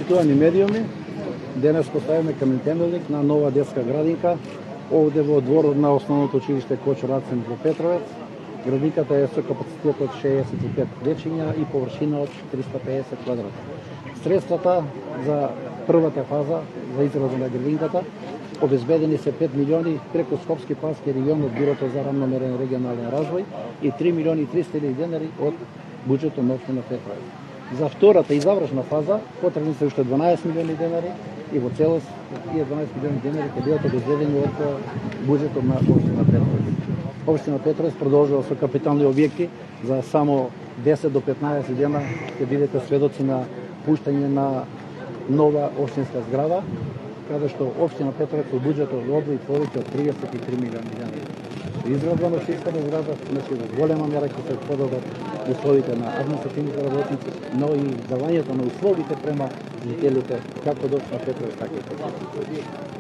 Почитувани медиуми, денес поставяме камен темелник на нова детска градинка овде во дворот на основното училиште Кочо Рацин во Петровец. Градинката е со капацитет од 65 вечиња и површина од 350 квадрата. Средствата за првата фаза за изградба на градинката обезбедени се 5 милиони преку Скопски плански регион од Бюрото за рамномерен регионален развој и 3 милиони и 300 000 денари од буџетот на општина Петровец. За втората и завршна фаза потребни се уште 12 милиони денари и во целост тие 12 милиони денари ќе бидат обезбедени од буџетот на општина Петровец. Општина Петровец продолжува со капитални објекти за само 10 до 15 дена ќе бидете сведоци на пуштање на нова општинска зграда, каде што општина Петровец од буџетот одвои повеќе од 33 милиони денари. Изградба на општинската зграда, значи во голема мера ќе се подобрат условите на административните работници, но и давањето на условите према жителите како од општина Петровец, така и